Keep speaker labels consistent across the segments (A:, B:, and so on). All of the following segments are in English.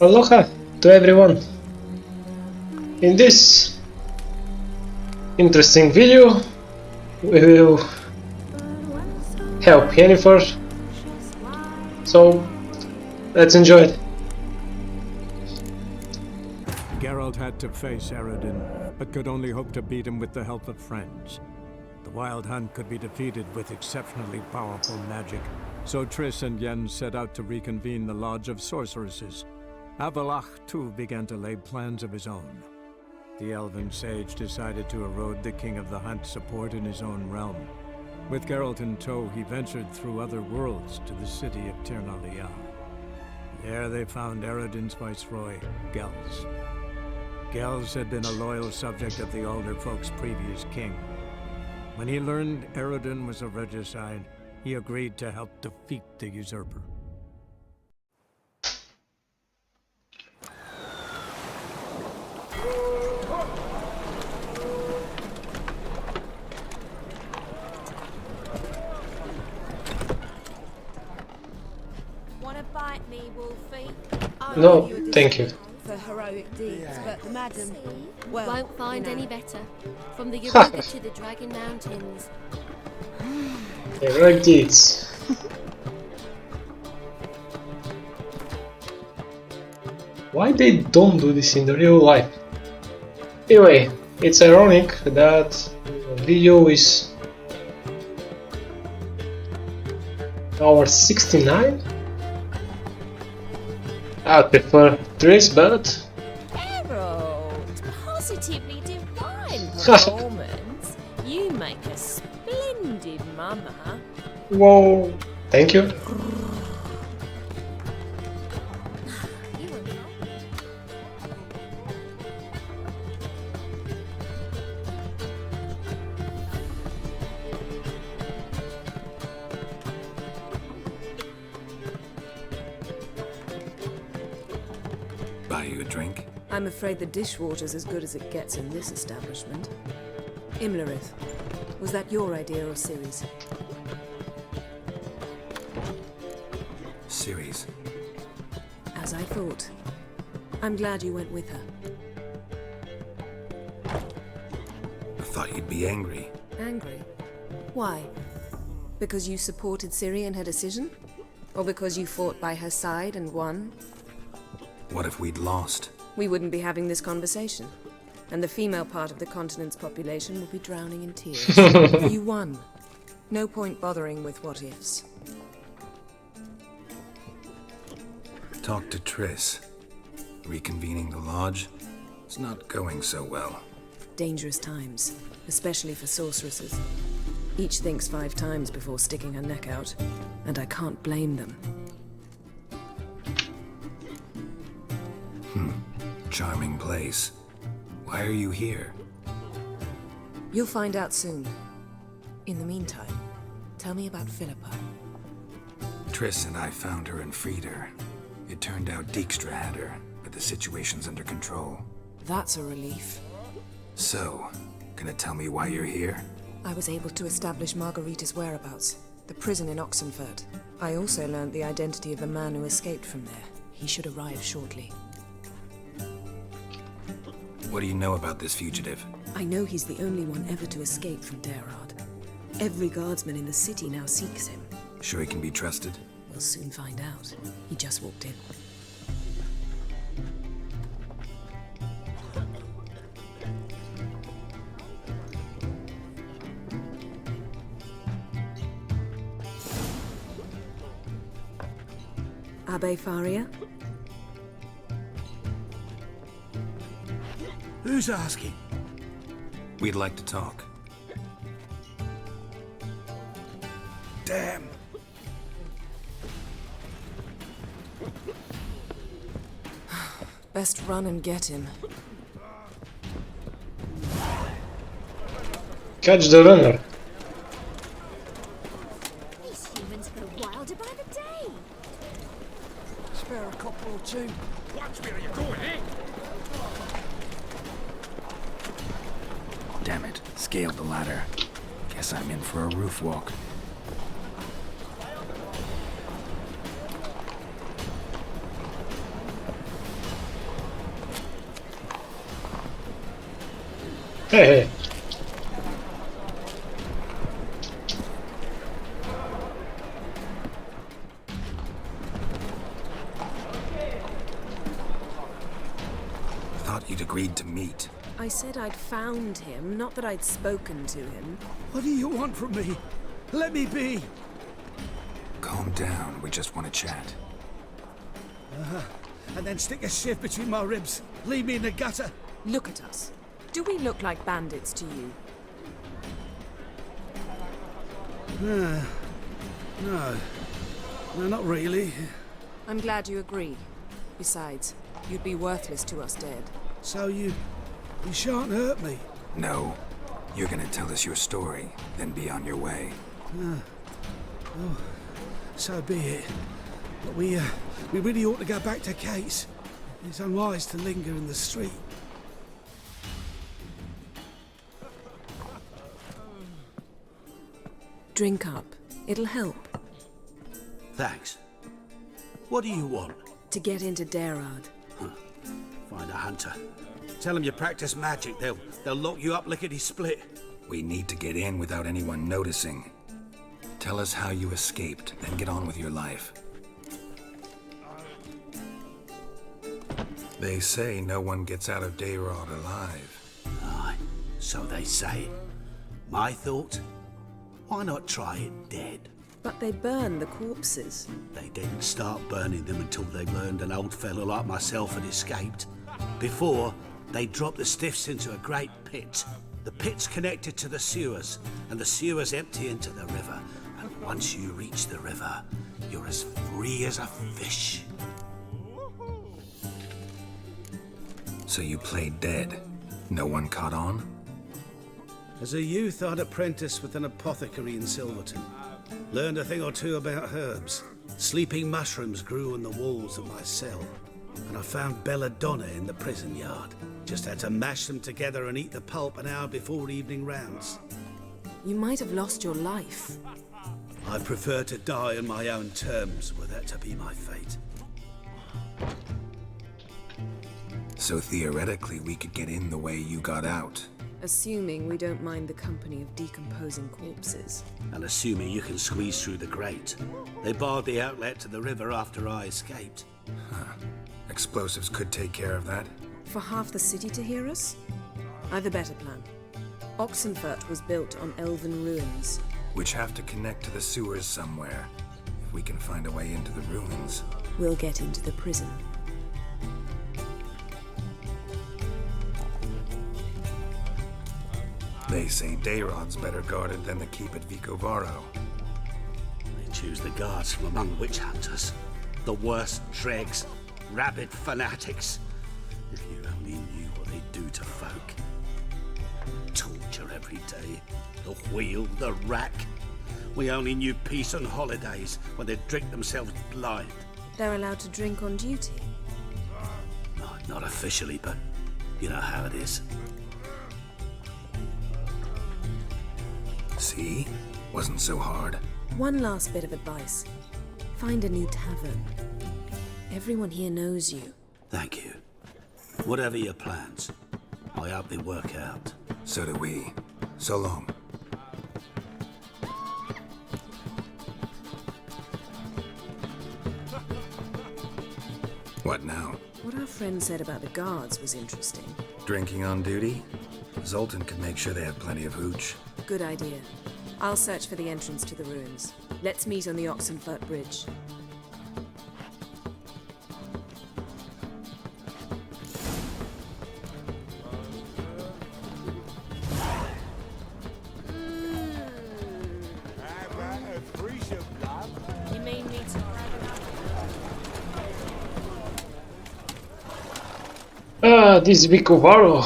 A: Aloha to everyone. In this interesting video, we will help Yennefer. So let's enjoy it.
B: Geralt had to face Eredin, but could only hope to beat him with the help of friends. The Wild Hunt could be defeated with exceptionally powerful magic, so Triss and Yen set out to reconvene the Lodge of Sorceresses. Avallac'h, too, began to lay plans of his own. The Elven Sage decided to erode the King of the Hunt's support in his own realm. With Geralt in tow, he ventured through other worlds to the city of Tir na Lial. There they found Eredin's viceroy, Gels. Gels had been a loyal subject of the Alder Folk's previous king. When he learned Eredin was a regicide, he agreed to help defeat the usurper.
C: Wanna bite me, Wolfie?
A: No, thank you.
D: For heroic deeds, but madam, well,
E: Won't find
D: you know.
E: any better. From the Yaruga to the Dragon Mountains.
A: Heroic deeds. Why they don't do this in the real life? Anyway, it's ironic that video is hour 69. I'd prefer Triss, but
C: Harold, positively divine performance. You make a splendid mama.
A: whoa, thank you.
F: Buy you a drink?
D: I'm afraid the dishwater's as good as it gets in this establishment. Imlerith, was that your idea or Ciri's?
F: Ciri's.
D: As I thought. I'm glad you went with her.
F: I thought you'd be angry.
D: Angry? Why? Because you supported Ciri in her decision? Or because you fought by her side and won?
F: What if we'd lost?
D: We wouldn't be having this conversation. And the female part of the continent's population would be drowning in tears. You won. No point bothering with what ifs.
F: Talk to Triss. Reconvening the lodge? It's not going so well.
D: Dangerous times, especially for sorceresses. Each thinks 5 times before sticking her neck out, and I can't blame them.
F: Charming place. Why are you here?
D: You'll find out soon. In the meantime, tell me about Philippa.
F: Triss and I found her and freed her. It turned out Dijkstra had her, but the situation's under control.
D: That's a relief.
F: So, gonna tell me why you're here?
D: I was able to establish Margarita's whereabouts, the prison in Oxenfurt. I also learned the identity of the man who escaped from there. He should arrive shortly.
F: What do you know about this fugitive?
D: I know he's the only one ever to escape from Daerard. Every guardsman in the city now seeks him.
F: Sure he can be trusted?
D: We'll soon find out. He just walked in. Abbe Faria?
G: Who's asking?
F: We'd like to talk.
G: Damn.
D: Best run and get him.
A: Catch the runner.
E: These humans grow wilder by the day.
G: Spare a couple or two.
H: Watch where you're going, eh?
F: Damn it. Scaled the ladder. Guess I'm in for a roof walk.
A: Hey, hey.
F: Thought you'd agreed to meet.
D: I said I'd found him, not that I'd spoken to him.
G: What do you want from me? Let me be.
F: Calm down, we just want to chat.
G: And then stick a shiv between my ribs. Leave me in the gutter.
D: Look at us. Do we look like bandits to you?
G: No. No, not really.
D: I'm glad you agree. Besides, you'd be worthless to us dead.
G: So you shan't hurt me.
F: No. You're gonna tell us your story, then be on your way.
G: So be it. But we really ought to go back to Kate's. It's unwise to linger in the street.
D: Drink up. It'll help.
G: Thanks. What do you want?
D: To get into Daerad.
G: Find a hunter. Tell them you practice magic. They'll lock you up lickety-split.
F: We need to get in without anyone noticing. Tell us how you escaped, then get on with your life. They say no one gets out of Daerad alive.
G: Aye, so they say. My thought? Why not try it dead?
D: But they burn the corpses.
G: They didn't start burning them until they learned an old fellow like myself had escaped. Before, they dropped the stiffs into a great pit. The pit's connected to the sewers, and the sewers empty into the river. And once you reach the river, you're as free as a fish.
F: So you played dead. No one caught on?
G: As a youth, I'd apprenticed with an apothecary in Silverton. Learned a thing or two about herbs. Sleeping mushrooms grew on the walls of my cell. And I found belladonna in the prison yard. Just had to mash them together and eat the pulp an hour before evening rounds.
D: You might have lost your life.
G: I prefer to die on my own terms, were that to be my fate.
F: So theoretically, we could get in the way you got out.
D: Assuming we don't mind the company of decomposing corpses.
G: And assuming you can squeeze through the grate. They barred the outlet to the river after I escaped.
F: Explosives could take care of that.
D: For half the city to hear us? I've a better plan. Oxenfurt was built on elven ruins.
F: Which have to connect to the sewers somewhere. If we can find a way into the ruins.
D: We'll get into the prison.
F: They say Daerad's better guarded than the keep at Vicovaro.
G: They choose the guards from among witch hunters. The worst dregs, rabid fanatics. If you only knew what they do to folk. Torture every day. The wheel, the rack. We only knew peace on holidays when they'd drink themselves blind.
D: They're allowed to drink on duty.
G: No, not officially, but you know how it is.
F: See? Wasn't so hard.
D: One last bit of advice. Find a new tavern. Everyone here knows you.
G: Thank you. Whatever your plans, I hope they work out.
F: So do we. So long. What now?
D: What our friend said about the guards was interesting.
F: Drinking on duty? Zoltan could make sure they have plenty of hooch.
D: Good idea. I'll search for the entrance to the ruins. Let's meet on the Oxenfurt Bridge.
C: You mean me to
A: This Vicovaro.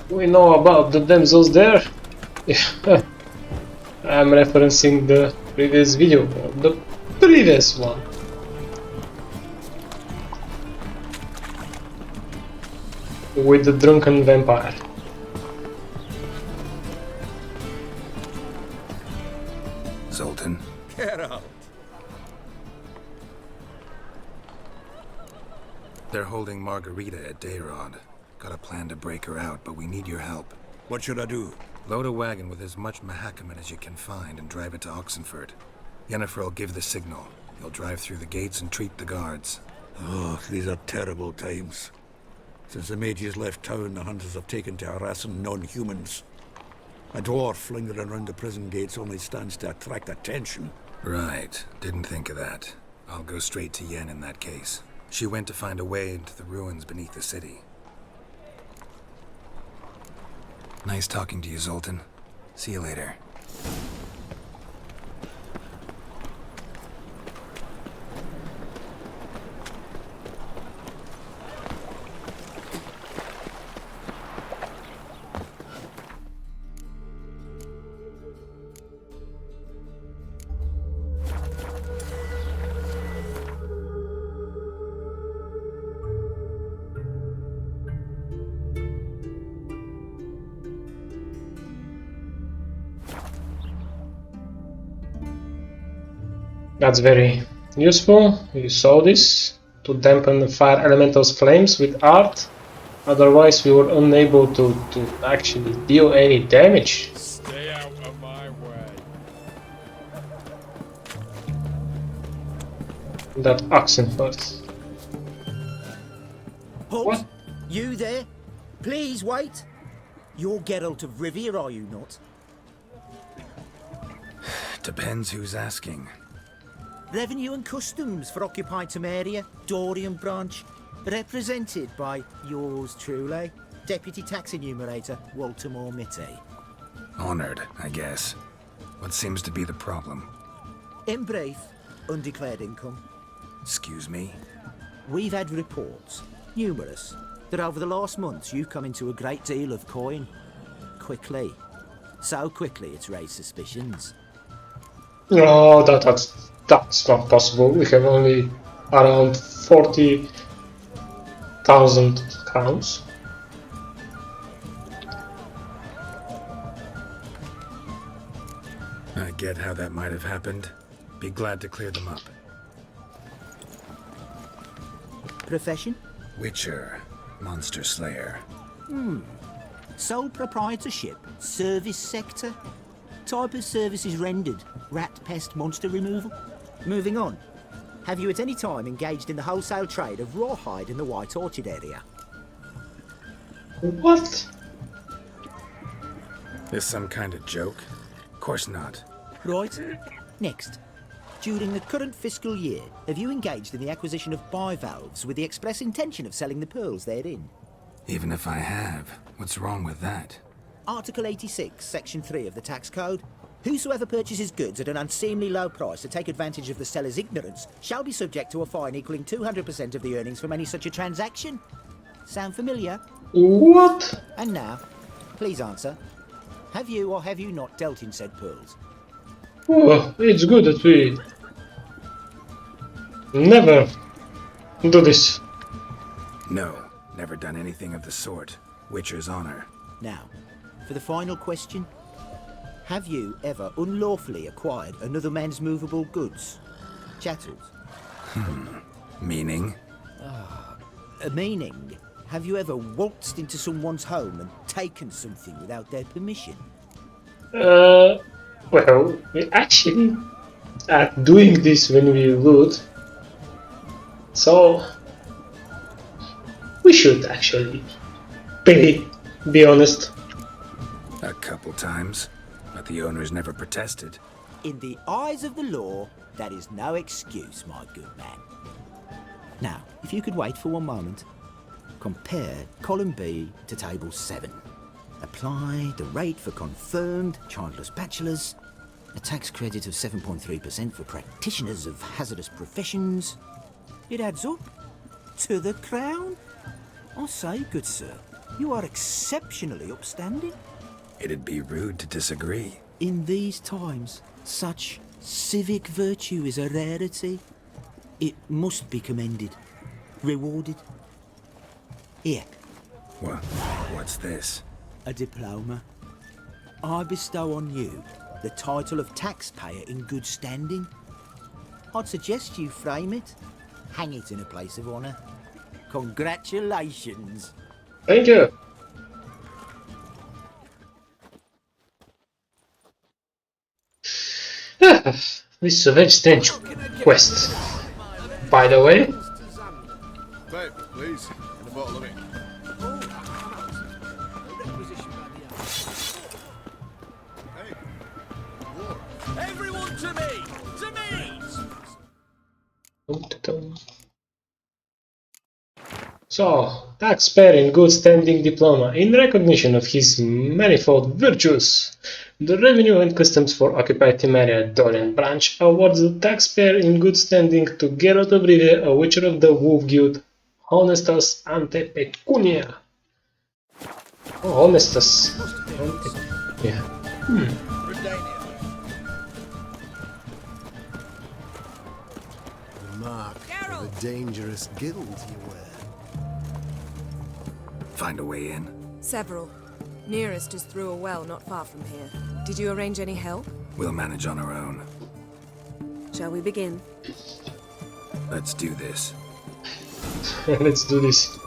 A: We know about the damsels there. I'm referencing the previous video, the previous one. With the drunken vampire.
F: Zoltan?
H: Get out.
F: They're holding Margarita at Daerad. Got a plan to break her out, but we need your help. What should I do? Load a wagon with as much Mahakamet as you can find and drive it to Oxenford. Yennefer will give the signal. You'll drive through the gates and treat the guards.
G: Oh, these are terrible times. Since the mages left town, the hunters have taken to harassing non-humans. A dwarf lingering around the prison gates only stands to attract attention.
F: Right. Didn't think of that. I'll go straight to Yen in that case. She went to find a way into the ruins beneath the city. Nice talking to you, Zoltan. See you later.
A: That's very useful. You saw this to dampen the fire elemental's flames with art. Otherwise, we were unable to actually deal any damage.
H: Stay out of my way.
A: That Oxenford.
I: Halt!
A: What?
I: You there? Please wait. You're Geralt of Rivia, are you not?
F: Depends who's asking.
I: Revenue and Customs for occupied Temeria, Dorian branch, represented by yours truly, Deputy Tax Enumerator Walter Mitte.
F: Honored, I guess. What seems to be the problem?
I: In brief, undeclared income.
F: Excuse me?
I: We've had reports, numerous, that over the last months you've come into a great deal of coin. Quickly. So quickly it's raised suspicions.
A: No, that's not possible. We have only around 40,000 crowns.
F: I get how that might have happened. Be glad to clear them up.
I: Profession?
F: Witcher. Monster Slayer.
I: Sole proprietorship, service sector. Type of services rendered, rat pest monster removal. Moving on. Have you at any time engaged in the wholesale trade of rawhide in the White Orchard area?
A: What?
F: This some kind of joke? Of course not.
I: Right. Next. During the current fiscal year, have you engaged in the acquisition of bivalves with the express intention of selling the pearls therein?
F: Even if I have, what's wrong with that?
I: Article 86, Section 3 of the Tax Code. Whosoever purchases goods at an unseemly low price to take advantage of the seller's ignorance shall be subject to a fine equaling 200% of the earnings from any such a transaction. Sound familiar?
A: What?
I: And now, please answer. Have you or have you not dealt in said pearls?
A: Oh, it's good that we never do this.
F: No, never done anything of the sort. Witcher's honor.
I: Now, for the final question. Have you ever unlawfully acquired another man's movable goods? Chattels?
F: Meaning?
I: Meaning, have you ever waltzed into someone's home and taken something without their permission?
A: Well, we actually are doing this when we loot. So, we should actually be honest.
F: A couple times. But the owners never protested.
I: In the eyes of the law, that is no excuse, my good man. Now, if you could wait for one moment, compare column B to table 7. Apply the rate for confirmed childless bachelors, a tax credit of 7.3% for practitioners of hazardous professions. It adds up to the crown. I say, good sir, you are exceptionally upstanding.
F: It'd be rude to disagree.
I: In these times, such civic virtue is a rarity. It must be commended, rewarded. Here,
F: What's this?
I: a diploma. I bestow on you the title of taxpayer in good standing. I'd suggest you frame it, hang it in a place of honour. Congratulations.
A: Thank you. This is a very strange quest, by the way.
H: Babe, please. And a bottle of it.
G: Everyone to me! To me!
A: So, taxpayer in good standing diploma. In recognition of his manifold virtues, the Revenue and Customs for Occupied Temeria Dorian branch awards the taxpayer in good standing to Geralt of Rivia, a Witcher of the Wolf Guild, Honestus ante pecunia. Oh, Honestus ante pecunia.
J: The mark of a dangerous guild you wear.
F: Find a way in?
D: Several. Nearest is through a well not far from here. Did you arrange any help?
F: We'll manage on our own.
D: Shall we begin?
F: Let's do this.
A: Let's do this.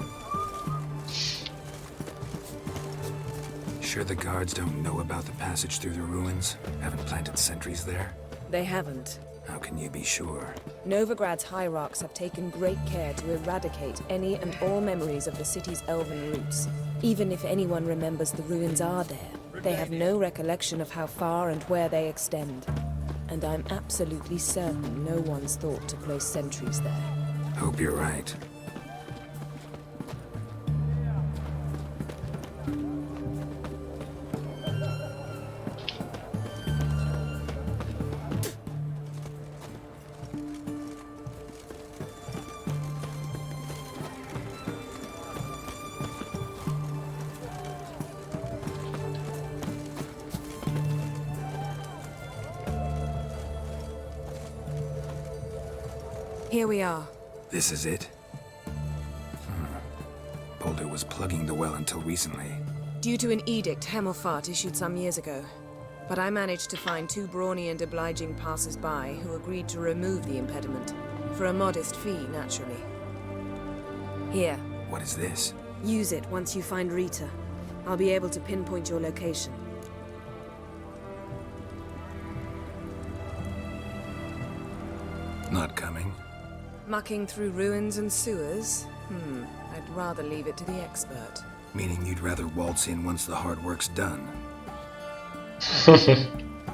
F: Sure the guards don't know about the passage through the ruins? Haven't planted sentries there?
D: They haven't.
F: How can you be sure?
D: Novigrad's hierarchs have taken great care to eradicate any and all memories of the city's elven roots. Even if anyone remembers the ruins are there, they have no recollection of how far and where they extend. And I'm absolutely certain no one's thought to place sentries there.
F: Hope you're right.
D: Here we are.
F: This is it? Boulder was plugging the well until recently.
D: Due to an edict Hemelfart issued some years ago. But I managed to find two brawny and obliging passers-by who agreed to remove the impediment. For a modest fee, naturally. Here,
F: What is this?
D: use it once you find Rita. I'll be able to pinpoint your location.
F: Not coming?
D: Mucking through ruins and sewers? I'd rather leave it to the expert.
F: Meaning you'd rather waltz in once the hard work's done.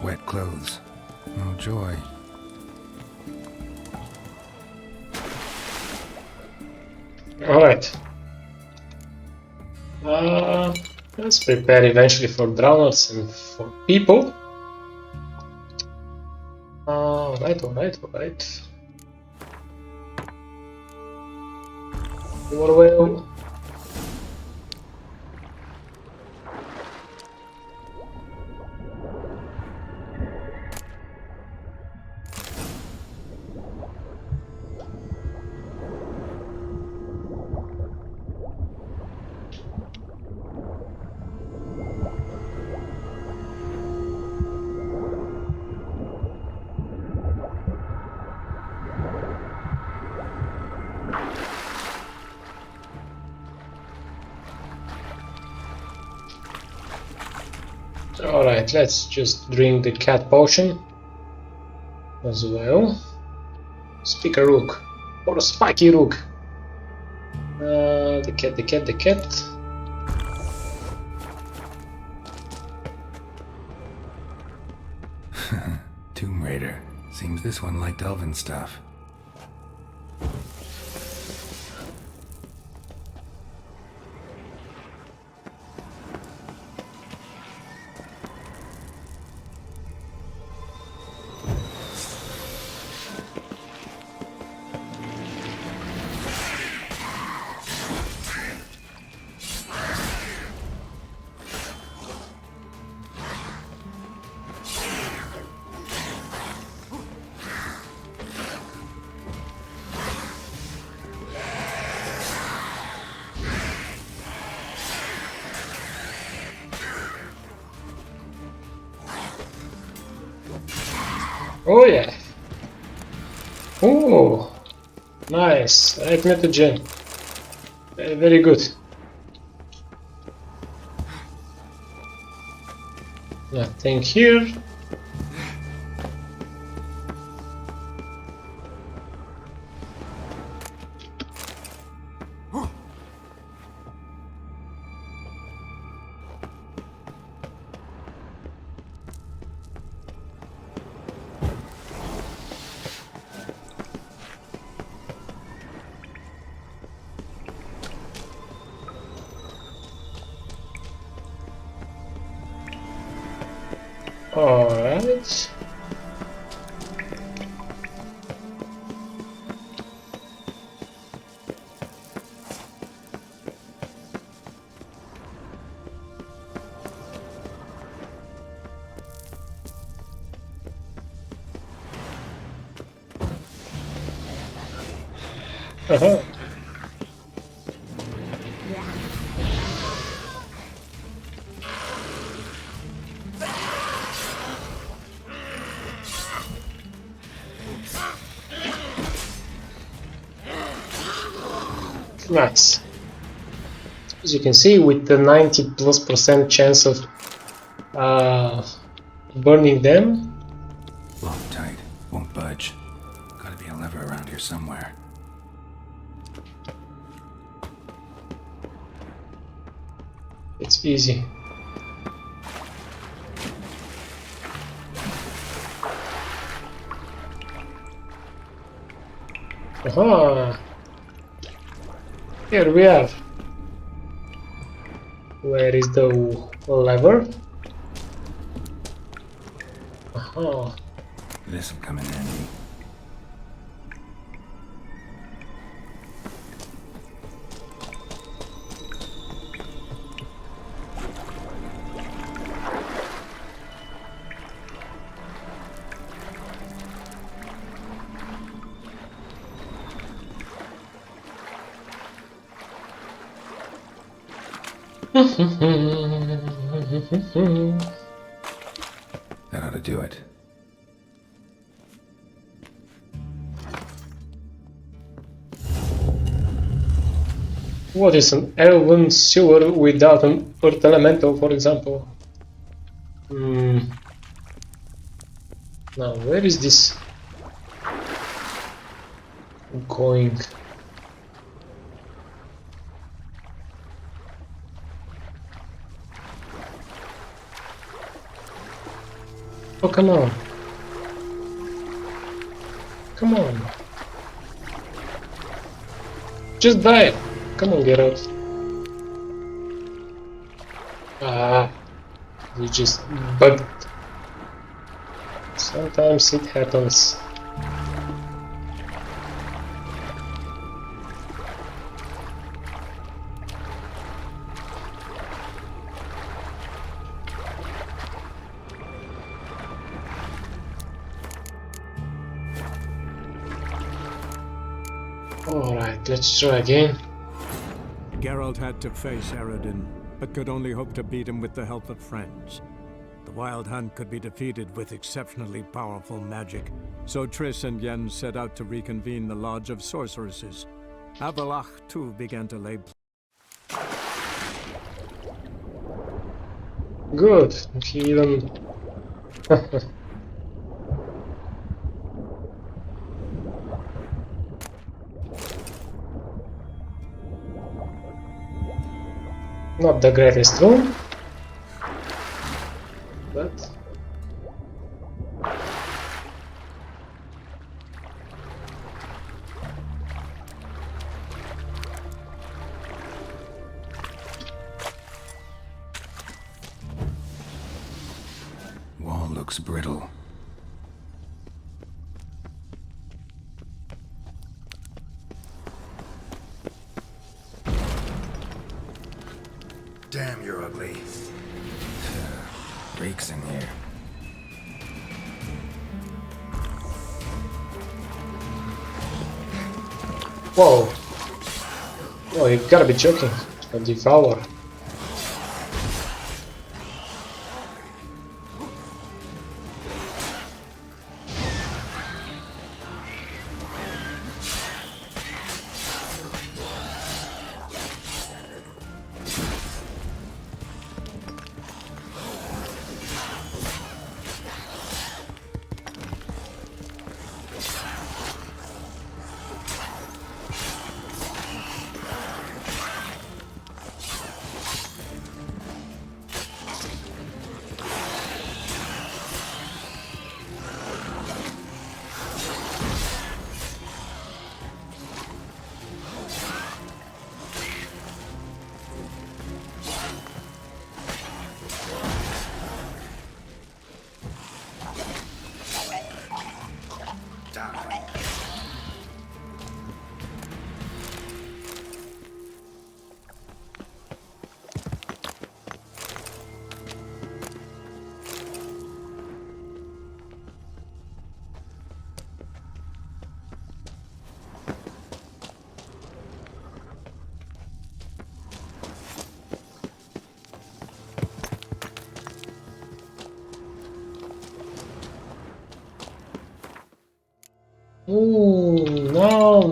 F: Wet clothes. Oh, joy.
A: Alright. Let's prepare eventually for drowners and for people. Alright. More well. Alright, let's just drink the cat potion as well. Speak a rook. Or a spiky rook. The cat.
F: Tomb Raider. Seems this one liked elven stuff.
A: Oh yeah. Oh, nice. Right mutagen. Very good. Nothing here. Alright. Uh-huh. Nice. As you can see, with the 90+% chance of burning them.
F: Lock tight. Won't budge. Gotta be a lever around here somewhere.
A: It's easy. Aha! Here we are. Where is the lever? Aha!
F: This'll come in handy. That ought to do it.
A: What is an elven sewer without an earth elemental, for example? Now, where is this going? Oh, come on. Come on. Just die. Come on, get out. Ah, you just bugged. Sometimes it happens. Alright, let's try again.
B: Geralt had to face Eredin, but could only hope to beat him with the help of friends. The Wild Hunt could be defeated with exceptionally powerful magic, so Triss and Yen set out to reconvene the Lodge of Sorceresses. Avallac'h too began to lay.
A: Good, he even... Not the greatest room, but...
F: Wall looks brittle. Damn, you're ugly. Reeks in here.
A: Whoa! Oh, you gotta be joking. A devour.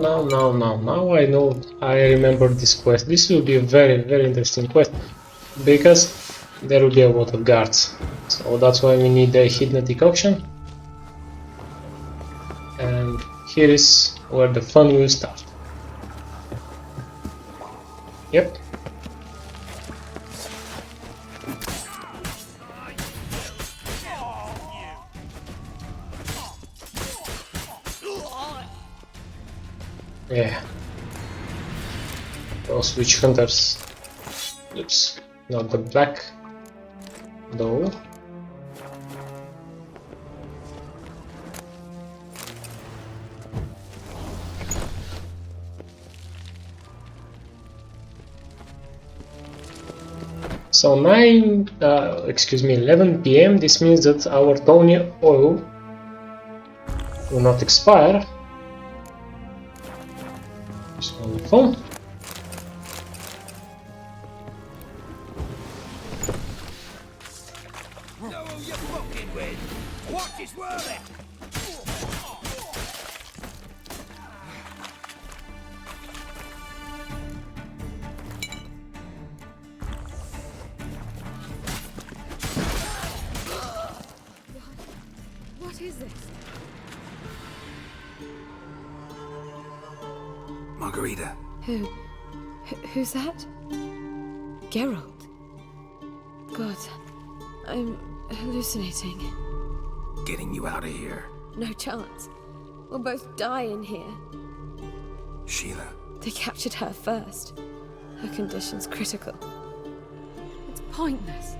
A: Now I know, I remember this quest. This will be a very interesting quest, because there will be a lot of guards. So that's why we need a hypnotic auction. And here is where the fun will start. Yep. Yeah. Those witch hunters. Oops. Not the black though. So 11 PM, this means that our Tony oil will not expire. Just on the phone.
E: What is this?
F: Margarita.
E: Who's that? Geralt. God, I'm hallucinating.
F: Getting you out of here.
E: No chance. We'll both die in here.
F: Sheila.
E: They captured her first. Her condition's critical. It's pointless.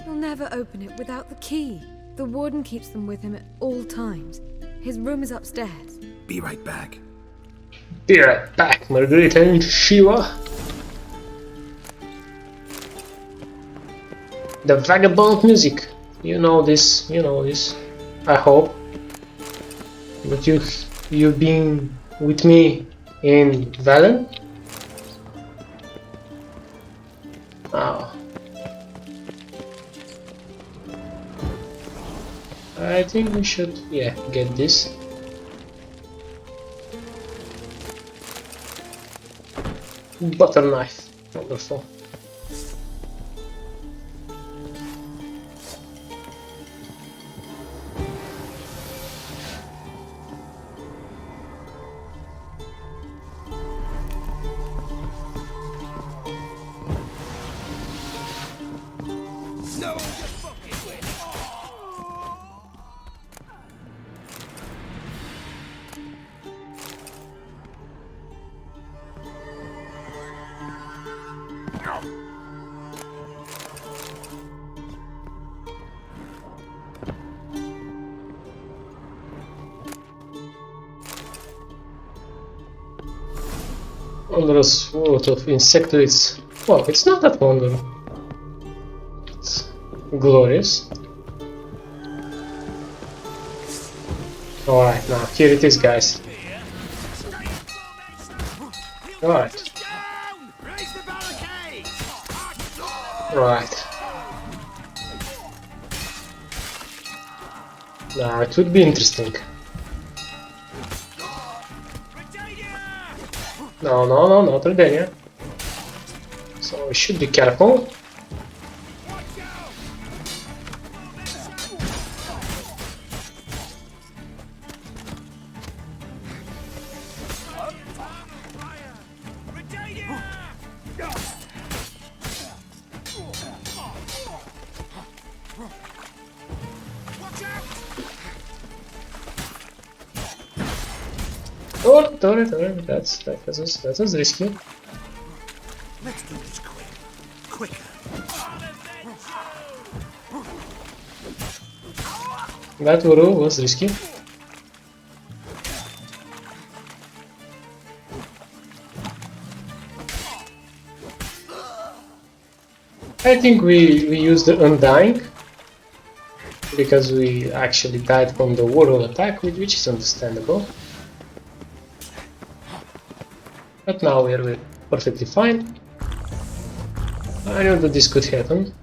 E: He'll never open it without the key. The warden keeps them with him at all times. His room is upstairs.
F: Be right back.
A: Be right back, Margarita and Sheila. The vagabond music. You know this. I hope that you've been with me in Velen. Oh. I think we should, get this. Butter knife. Wonderful. Wondrous world of insectoids. Well, it's not that wonderful. It's glorious. Alright, now here it is, guys. Alright. Right. Now it would be interesting. No, not Redania. So we should be careful. Alright, that was risky.
G: Let's do this quicker.
A: That Uru was risky. I think we used the Undying because we actually died from the Whirl attack, which is understandable. But now we're perfectly fine. I know that this could happen.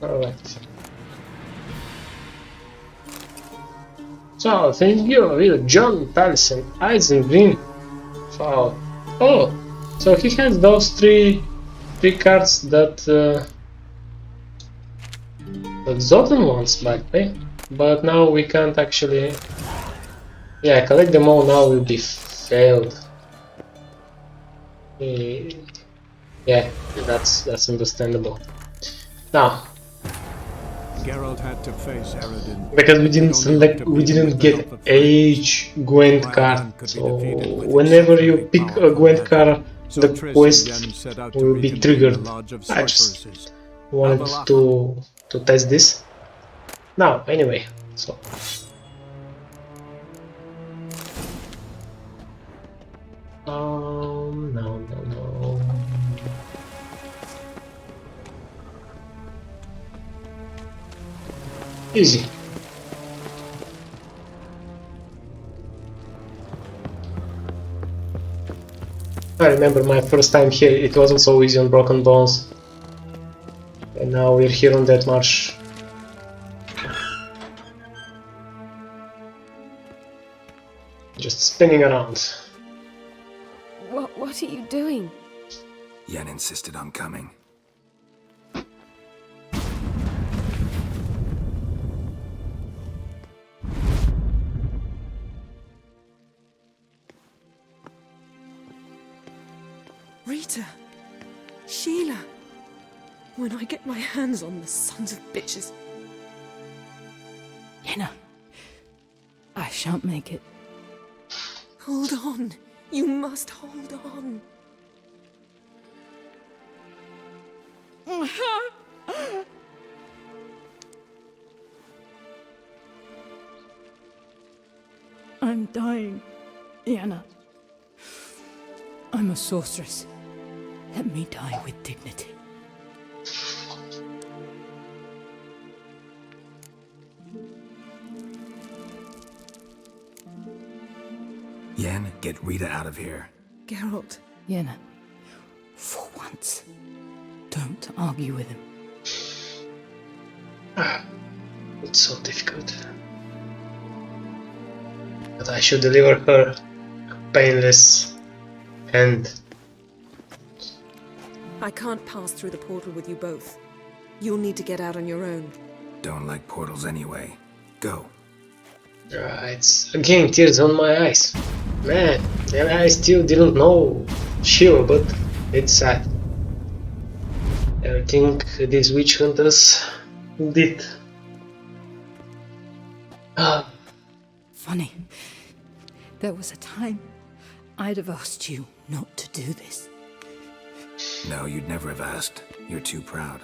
A: Alright. So, thank you, with John Taliesin, Eisengreen. Wow. Oh, so he has those three cards that Zoltan wants back, eh? But now we can't actually. Yeah, collect them all now will be failed. Yeah, that's understandable. Now,
B: Geralt had to face Eredin.
A: because we didn't get Age Gwent card, so whenever you pick a Gwent card, the quest will be triggered. I just wanted to test this. Now, anyway, so. No. Easy. I remember my first time here, it wasn't so easy on Broken Bones. And now we're here on that marsh. Just spinning around.
E: What are you doing?
F: Yen insisted on coming.
D: Rita! Sheila! When I get my hands on the sons of bitches.
K: Yenna, I shan't make it.
D: Hold on. You must hold on.
K: I'm dying, Yenna. I'm a sorceress. Let me die with dignity.
F: Yen, get Rita out of here.
D: Geralt.
K: Yenna, for once, don't argue with him.
A: It's so difficult. But I should deliver her a painless end.
D: I can't pass through the portal with you both. You'll need to get out on your own.
F: Don't like portals anyway. Go.
A: It's again tears on my eyes. Man, and I still didn't know Shiva, but it's sad. Everything these witch hunters did.
K: Funny. There was a time I'd have asked you not to do this.
F: No, you'd never have asked. You're too proud.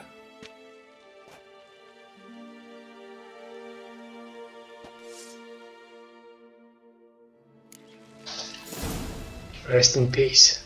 A: Rest in peace.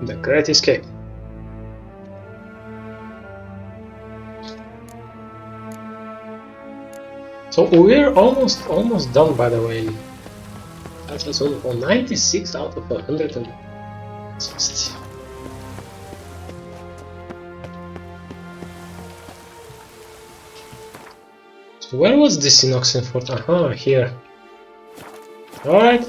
A: The Great Escape. So we're almost done, by the way. That was on 96 out of 160. So where was this in Oxenford? Aha, here. Alright.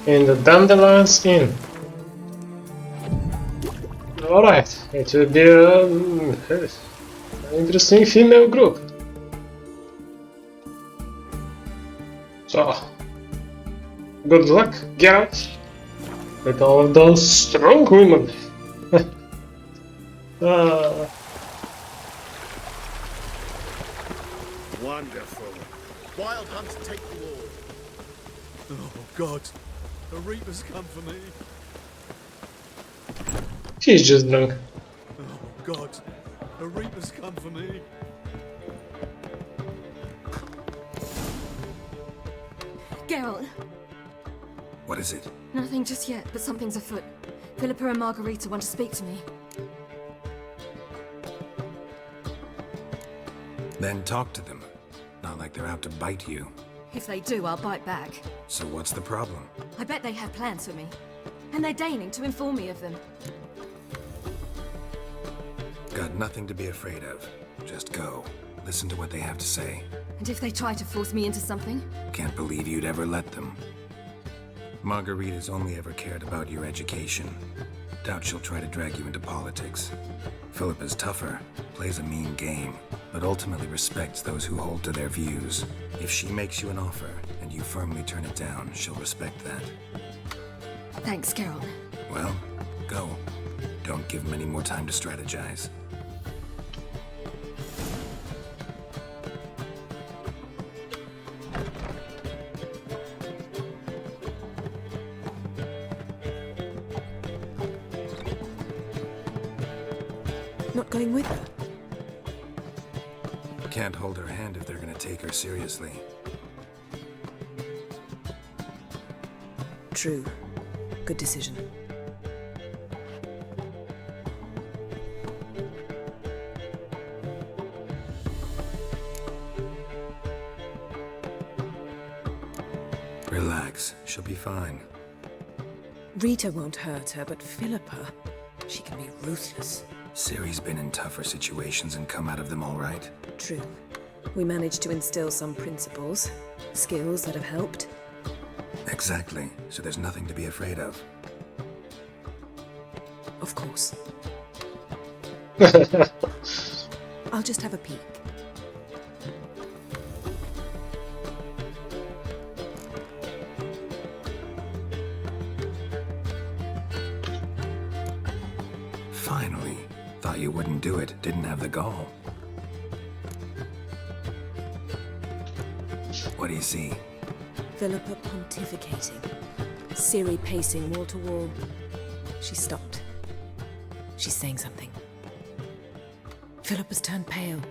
A: In the Dandelions Inn. Alright, it will be an interesting female group. So, good luck, Geralt. with all of those strong women.
H: Wonderful. Wild Hunt's take the wall. Oh, God. The Reapers come for me.
A: She's just drunk.
H: Oh, God. The Reapers come for me.
E: Geralt,
F: What is it?
E: nothing just yet, but something's afoot. Philippa and Margarita want to speak to me.
F: Then talk to them. Not like they're out to bite you.
E: If they do, I'll bite back.
F: So what's the problem?
E: I bet they have plans for me. And they're deigning to inform me of them.
F: Got nothing to be afraid of. Just go. Listen to what they have to say.
E: And if they try to force me into something?
F: Can't believe you'd ever let them. Margarita's only ever cared about your education. Doubt she'll try to drag you into politics. Philippa's tougher, plays a mean game, but ultimately respects those who hold to their views. If she makes you an offer, and you firmly turn it down, she'll respect that.
E: Thanks, Geralt.
F: Well, go. Don't give them any more time to strategize.
D: Not going with her?
F: Can't hold her hand if they're gonna take her seriously.
D: True. Good decision.
F: Relax, she'll be fine.
D: Rita won't hurt her, but Philippa, she can be ruthless.
F: Ciri's been in tougher situations and come out of them all right.
D: True. We managed to instill some principles, skills that have helped.
F: Exactly, so there's nothing to be afraid of.
D: Of course. I'll just have a peek.
F: Finally. Thought you wouldn't do it, didn't have the gall. What do you see?
D: Philippa pontificating. Ciri pacing wall to wall. She stopped. She's saying something. Philippa's turned pale.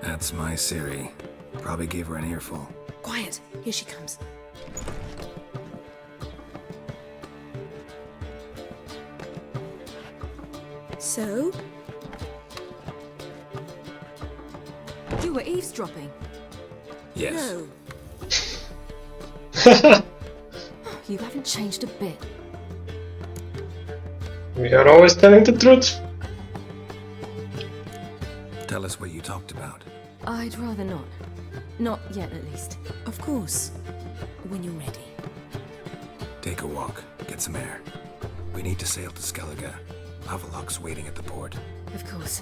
F: That's my Ciri. Probably gave her an earful.
D: Quiet. Here she comes. So?
E: You were eavesdropping.
F: Yes.
D: No.
E: You haven't changed a bit.
A: We are always telling the truth.
F: Tell us what you talked about.
E: I'd rather not. Not yet, at least.
D: Of course. When you're ready.
F: Take a walk, get some air. We need to sail to Skellige. Avalok's waiting at the port.
E: Of course.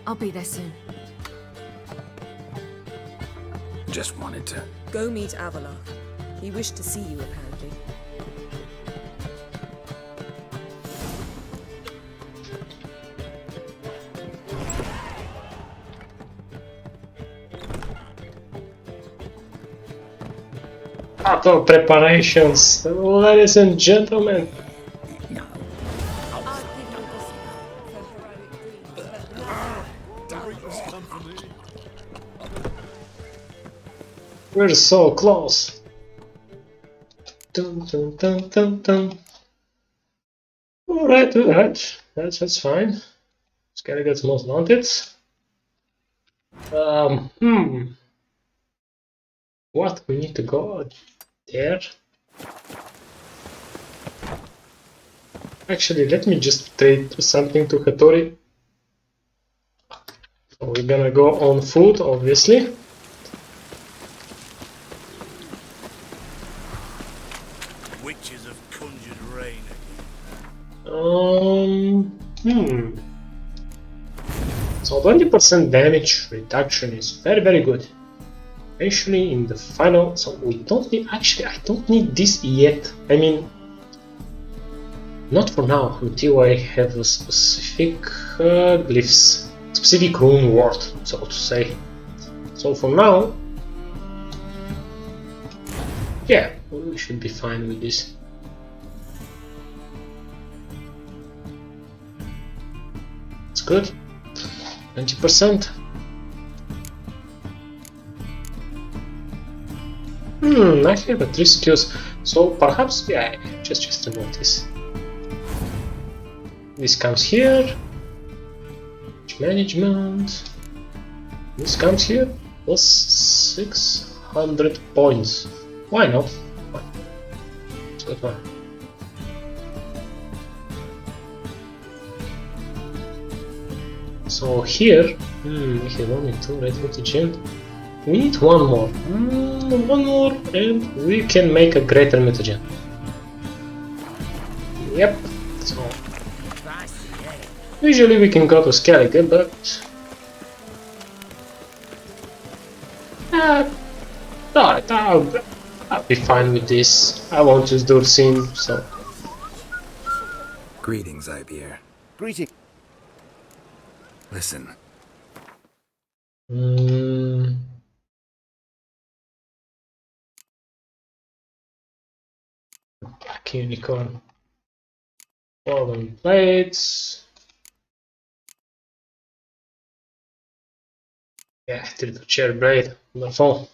E: I'll be there soon.
F: Just wanted to...
D: Go meet Avalok. He wished to see you, apparently.
A: Battle preparations, ladies and gentlemen. We're so close. Dun, dun, dun, dun, dun. Alright, that's fine. Skellige gets most wanted. What? We need to go there? Actually, let me just trade something to Hattori. So we're gonna go on foot, obviously.
G: Witches have conjured rain
A: So 20% damage reduction is very, very good. eventually in the final. So we don't need, actually I don't need this yet. I mean, not for now, until I have a specific glyphs, specific rune word, so to say. So for now, yeah, we should be fine with this. It's good. 20%. I have 3 skills, so perhaps, yeah, just remove this. This comes here. Management. This comes here. Plus 600 points. Why not? It's good one. So here, we have only 2 red mutagen. We need one more. One more, and we can make a greater mutagen. Yep. So usually we can go to Skellige, but alright, I'll be fine with this. I won't use Dursin, so.
F: Greetings, Ibeer.
I: Greeting.
F: Listen.
A: Black unicorn. Golden plates. Yeah, triple chair blade. Wonderful.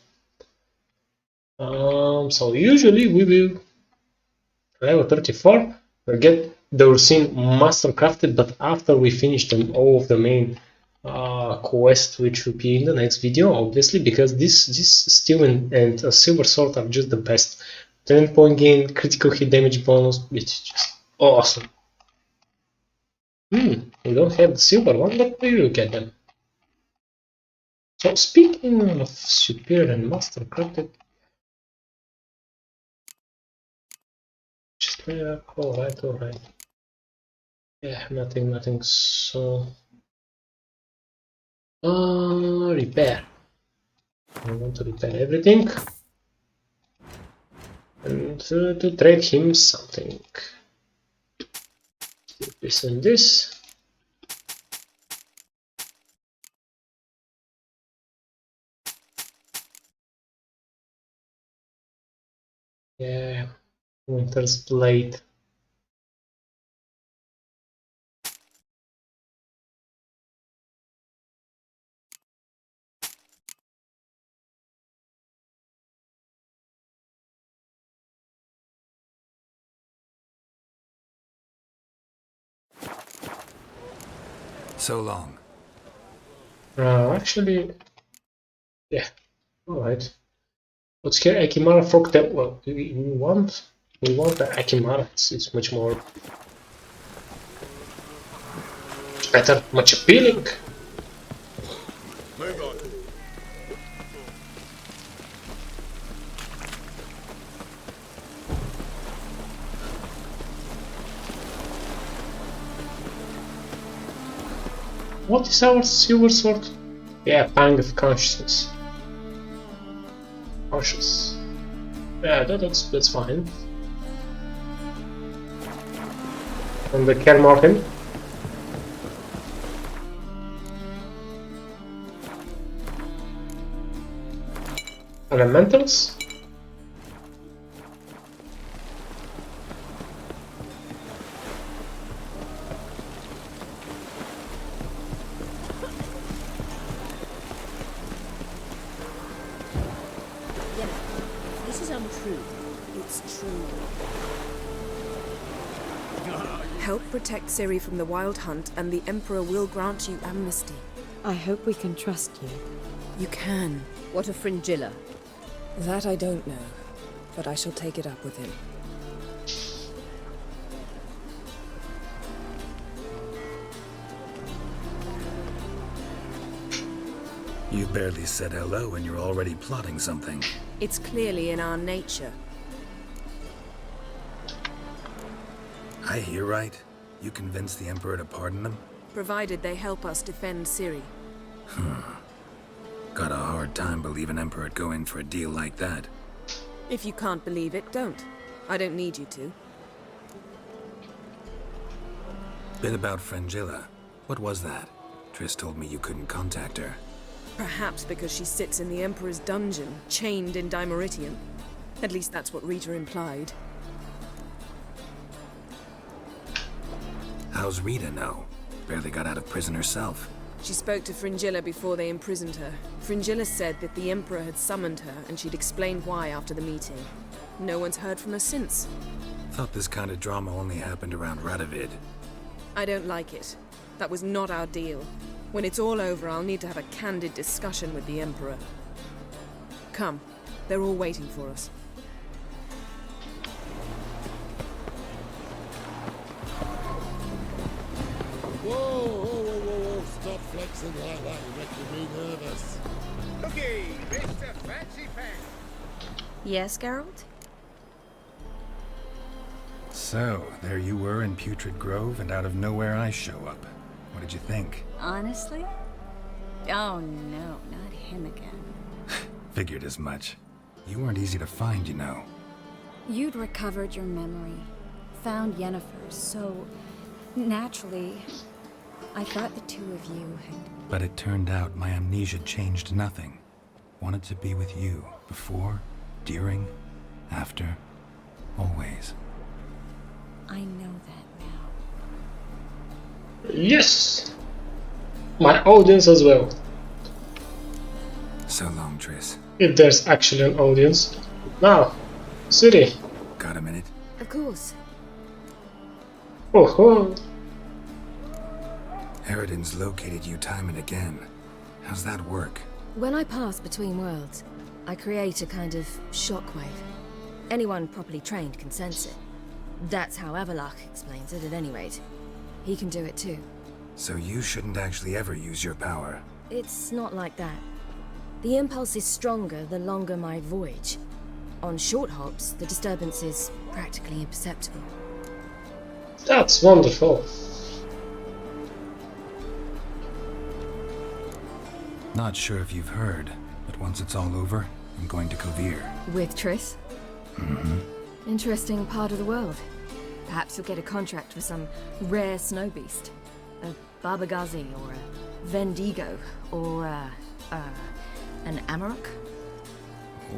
A: So usually we will level 34. We'll get the Ursin master crafted, but after we finish them all of the main quest, which will be in the next video, obviously, because this steel and a silver sword are just the best. 10 point gain, critical hit damage bonus, it's just awesome. We don't have the silver one, but we will get them. So speaking of superior and master crafted, just alright. Yeah, nothing. So repair. I want to repair everything and to trade him something. This and this. Yeah, Winter's Blade.
F: So long.
A: Actually, yeah, alright. Let's get Akimara Frog that well. We want the Akimara. It's much more better, much appealing.
H: Move on.
A: What is our silver sword? Yeah, Pang of Consciousness. Conscious. Yeah, that's fine. And the Kermorhen. Elementals.
C: This is untrue. It's true.
D: Help protect Ciri from the Wild Hunt, and the Emperor will grant you amnesty.
E: I hope we can trust you.
D: You can.
C: What a fringilla.
D: That I don't know, but I shall take it up with him.
F: You barely said hello and you're already plotting something.
D: It's clearly in our nature.
F: I hear right? You convinced the Emperor to pardon them?
D: Provided they help us defend Ciri.
F: Got a hard time believing Emperor'd go in for a deal like that.
D: If you can't believe it, don't. I don't need you to.
F: Bit about Frangilla. What was that? Triss told me you couldn't contact her.
D: Perhaps because she sits in the Emperor's dungeon, chained in Dimeritium. At least that's what Rita implied.
F: How's Rita know? Barely got out of prison herself.
D: She spoke to Fringilla before they imprisoned her. Fringilla said that the Emperor had summoned her and she'd explain why after the meeting. No one's heard from her since.
F: Thought this kind of drama only happened around Radovid.
D: I don't like it. That was not our deal. When it's all over, I'll need to have a candid discussion with the Emperor. Come. They're all waiting for us.
H: Whoa, stop flexing like that, you're making me nervous.
L: Okay, Mr. Fancy Pants.
C: Yes, Geralt?
F: So, there you were in Putrid Grove, and out of nowhere I show up. What did you think?
M: Honestly? Oh no, not him again.
F: Figured as much. You weren't easy to find, you know.
M: You'd recovered your memory, found Yennefer, so naturally, I thought the two of you had...
F: But it turned out my amnesia changed nothing. Wanted to be with you, before, during, after, always.
M: I know that now.
A: Yes! My audience as well.
F: So long, Triss.
A: If there's actually an audience. Now, Ciri.
F: Got a minute?
E: Of course.
A: Oh ho!
F: Eredin's located you time and again. How's that work?
C: When I pass between worlds, I create a kind of shockwave. Anyone properly trained can sense it. That's how Avalok explains it at any rate. He can do it too.
F: So you shouldn't actually ever use your power.
C: It's not like that. The impulse is stronger the longer my voyage. On short hops, the disturbance is practically imperceptible.
A: That's wonderful.
F: Not sure if you've heard, but once it's all over, I'm going to Kovir.
E: With Triss?
F: Mm-hmm.
E: Interesting part of the world. Perhaps you'll get a contract for some rare snow beast. A Barbagazi, or a Vendigo, or an Amarok?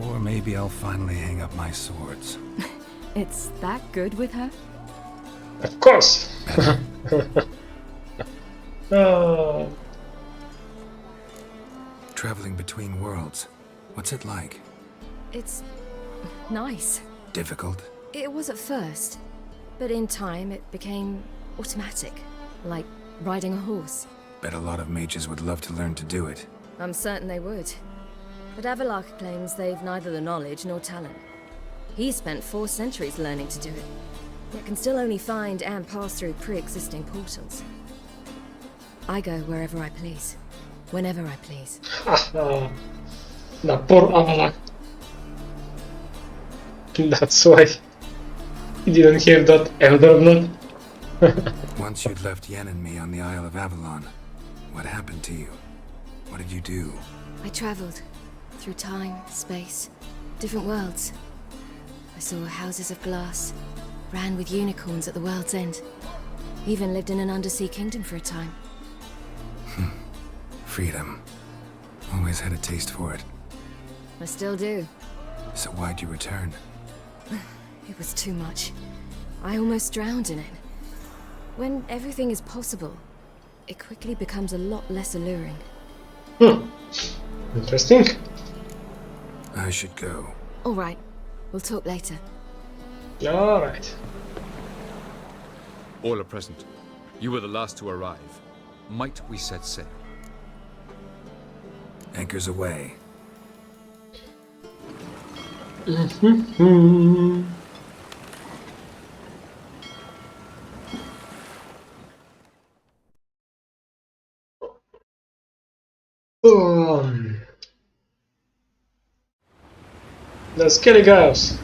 F: Or maybe I'll finally hang up my swords.
E: It's that good with her?
A: Of course!
F: Traveling between worlds, what's it like?
C: It's nice.
F: Difficult?
C: It was at first, but in time it became automatic, like riding a horse.
F: Bet a lot of mages would love to learn to do it.
C: I'm certain they would. But Avalok claims they've neither the knowledge nor talent. He spent 4 centuries learning to do it, yet can still only find and pass through pre-existing portals. I go wherever I please, whenever I please.
A: The poor Avalok. That's why he didn't have that elder blood.
F: Once you'd left Yen and me on the Isle of Avalon, what happened to you? What did you do?
C: I traveled through time, space, different worlds. I saw houses of glass, ran with unicorns at the world's end. Even lived in an undersea kingdom for a time.
F: Freedom. Always had a taste for it.
C: I still do.
F: So why'd you return?
C: It was too much. I almost drowned in it. When everything is possible, it quickly becomes a lot less alluring.
A: Interesting.
F: I should go.
C: All right. We'll talk later.
A: Alright.
N: All are present. You were the last to arrive. Might we set sail?
F: Anchors away.
A: The Skelligeos.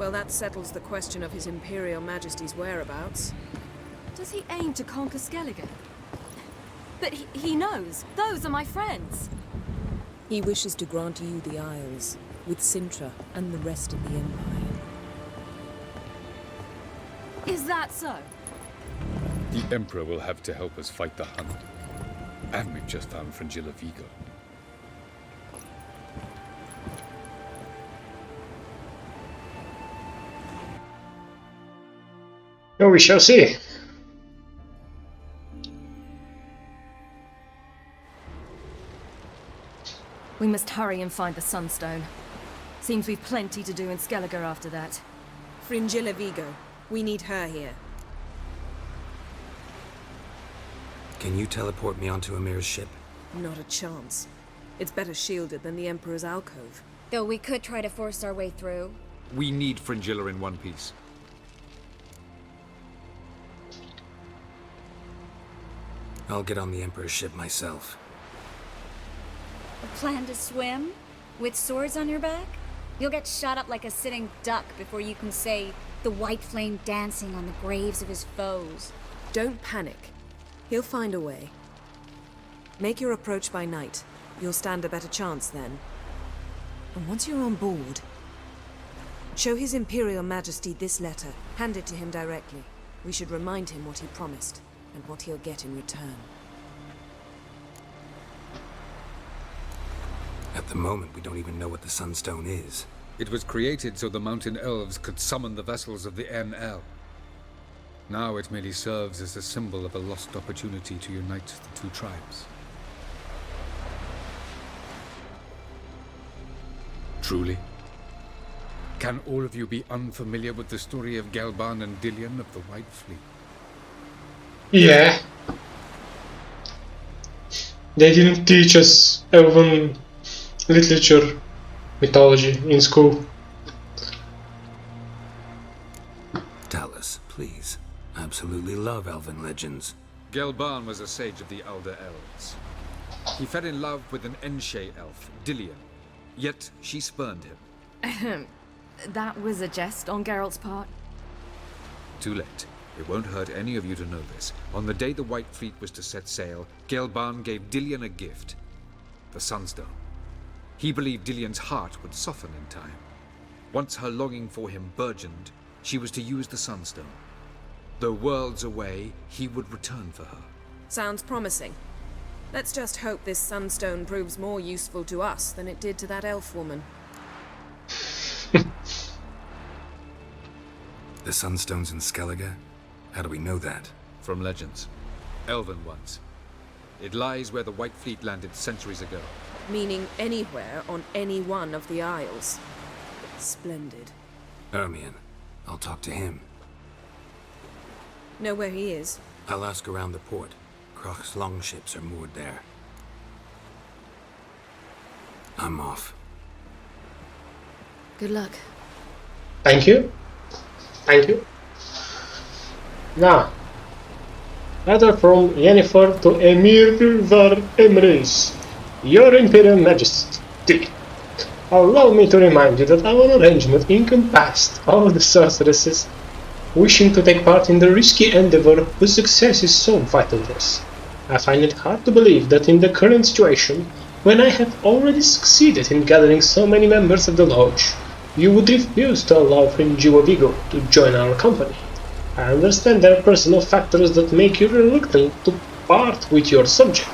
D: Well, that settles the question of His Imperial Majesty's whereabouts.
C: Does he aim to conquer Skellige? But he knows. Those are my friends.
D: He wishes to grant you the Isles, with Sintra and the rest of the Empire.
C: Is that so?
N: The Emperor will have to help us fight the Hunt. And we've just found Fringilla Vigo.
A: Oh, we shall see.
C: We must hurry and find the Sunstone. Seems we've plenty to do in Skellige after that.
D: Fringilla Vigo. We need her here.
F: Can you teleport me onto Amir's ship?
D: Not a chance. It's better shielded than the Emperor's alcove.
M: Though we could try to force our way through.
N: We need Fringilla in one piece.
F: I'll get on the Emperor's ship myself.
M: A plan to swim? With swords on your back? You'll get shot up like a sitting duck before you can say the white flame dancing on the graves of his foes.
D: Don't panic. He'll find a way. Make your approach by night. You'll stand a better chance then. And once you're on board, show His Imperial Majesty this letter. Hand it to him directly. We should remind him what he promised, and what he'll get in return.
F: At the moment, we don't even know what the Sunstone is.
N: It was created so the Mountain Elves could summon the vessels of the NL. Now it merely serves as a symbol of a lost opportunity to unite the two tribes. Truly? Can all of you be unfamiliar with the story of Gelban and Dillion of the White Fleet?
A: Yeah. They didn't teach us Elven literature, mythology in school.
F: Tell us, please. I absolutely love Elven legends.
N: Gelban was a sage of the Elder Elves. He fell in love with an Enshe elf, Dillion, yet she spurned him.
C: That was a jest on Geralt's part.
N: Too late. It won't hurt any of you to know this. On the day the White Fleet was to set sail, Gelban gave Dillion a gift. The Sunstone. He believed Dillion's heart would soften in time. Once her longing for him burgeoned, she was to use the Sunstone. Though worlds away, he would return for her.
D: Sounds promising. Let's just hope this Sunstone proves more useful to us than it did to that elf woman.
F: The Sunstone's in Skellige? How do we know that?
N: From legends. Elven ones. It lies where the White Fleet landed centuries ago.
D: Meaning anywhere on any one of the Isles. Splendid.
F: Ermion. I'll talk to him.
D: Know where he is?
F: I'll ask around the port. Croc's longships are moored there. I'm off.
C: Good luck.
A: Thank you. Thank you. Now, letter from Yennefer to Emir Var Emrys. Your Imperial Majesty, allow me to remind you that our arrangement encompassed all the sorceresses wishing to take part in the risky endeavor whose success is so vital to us. I find it hard to believe that in the current situation, when I have already succeeded in gathering so many members of the Lodge, you would refuse to allow Fringilla Vigo to join our company. I understand there are personal factors that make you reluctant to part with your subject,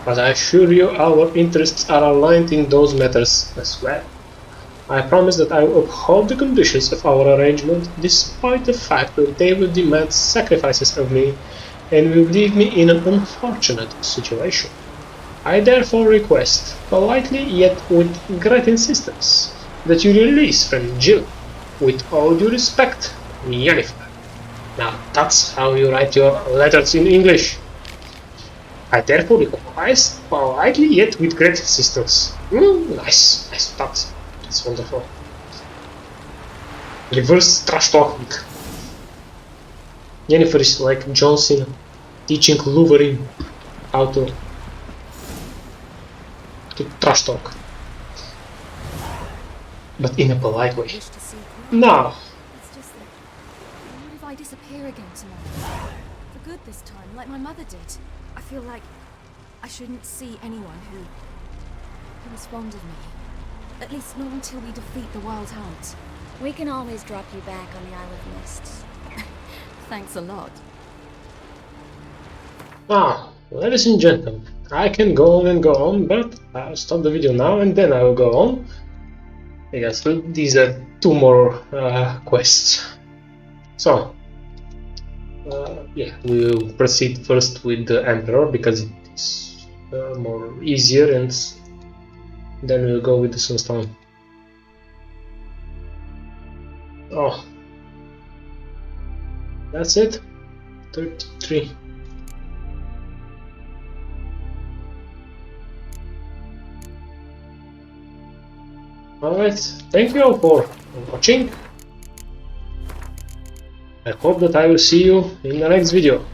A: but I assure you our interests are aligned in those matters as well. I promise that I will uphold the conditions of our arrangement, despite the fact that they will demand sacrifices of me and will leave me in an unfortunate situation. I therefore request, politely yet with great insistence, that you release Fringilla. With all due respect, Yennefer. Now that's how you write your letters in English. I therefore request politely yet with great insistence. Nice. That's wonderful. Reverse trash talking. Yennefer is like John Cena teaching Wolverine how to trash talk, but in a polite way. Now,
C: It's just that. What if I disappear again tomorrow? For good this time, like my mother did. I feel like I shouldn't see anyone who was fond of me. At least not until we defeat the Wild Hunt.
M: We can always drop you back on the Isle of Mists.
C: Thanks a lot.
A: now, ladies and gentlemen, I can go on and go on, but I'll stop the video now and then I will go on. Because these are 2 more quests. So, yeah, we will proceed first with the Emperor because it is more easier, and then we'll go with the Sunstone. Oh, that's it. 33. Alright, thank you all for watching. I hope that I will see you in the next video.